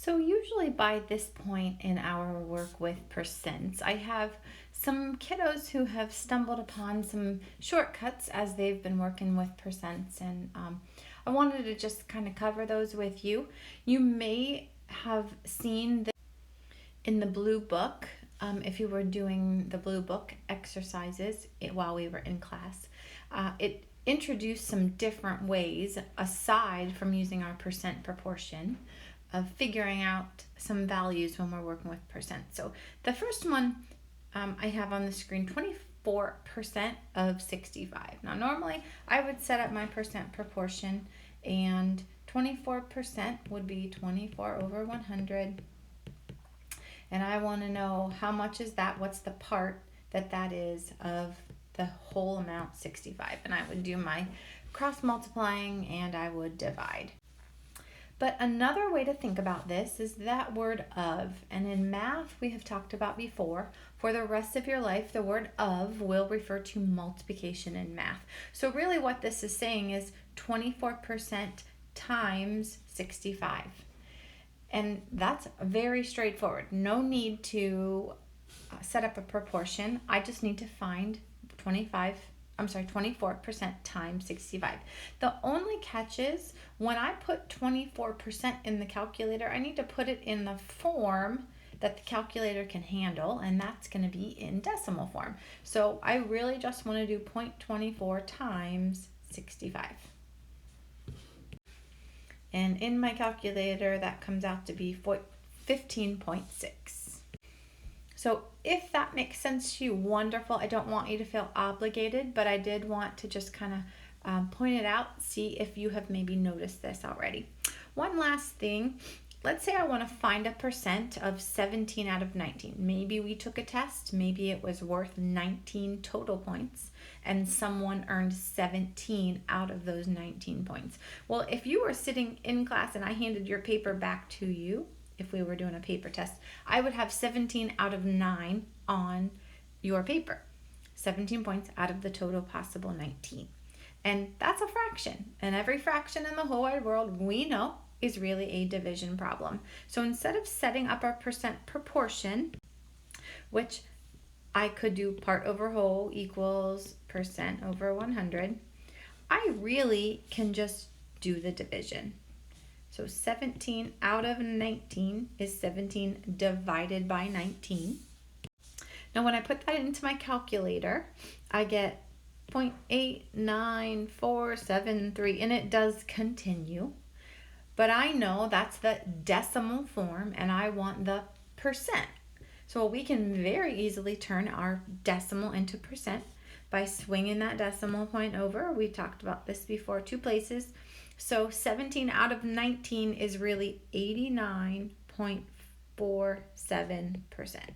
So usually by this point in our work with percents, I have some kiddos who have stumbled upon some shortcuts as they've been working with percents, and I wanted to just kind of cover those with you. You may have seen this in the blue book, if you were doing the blue book exercises while we were in class. It introduced some different ways aside from using our percent proportion of figuring out some values when we're working with percent. So the first one I have on the screen, 24% of 65. Now normally I would set up my percent proportion, and 24% would be 24 over 100. And I want to know how much is that, what's the part that is of the whole amount, 65. And I would do my cross multiplying and I would divide. But another way to think about this is that word of, and in math we have talked about before, for the rest of your life the word of will refer to multiplication in math. So really what this is saying is 24% times 65. And that's very straightforward. No need to set up a proportion. I just need to find 24% times 65. The only catch is when I put 24% in the calculator, I need to put it in the form that the calculator can handle, and that's going to be in decimal form. So I really just want to do 0.24 times 65. And in my calculator, that comes out to be 15.6. So if that makes sense to you, wonderful. I don't want you to feel obligated, but I did want to just kind of point it out, see if you have maybe noticed this already. One last thing, let's say I want to find a percent of 17 out of 19. Maybe we took a test, maybe it was worth 19 total points, and someone earned 17 out of those 19 points. Well, if you were sitting in class and I handed your paper back to you, if we were doing a paper test, I would have 17 out of 9 on your paper. 17 points out of the total possible 19. And that's a fraction. And every fraction in the whole wide world, we know, is really a division problem. So instead of setting up our percent proportion, which I could do part over whole equals percent over 100, I really can just do the division. So 17 out of 19 is 17 divided by 19. Now when I put that into my calculator, I get 0.89473, and it does continue. But I know that's the decimal form and I want the percent. So we can very easily turn our decimal into percent by swinging that decimal point over. We talked about this before, 2 places. So 17 out of 19 is really 89.47%.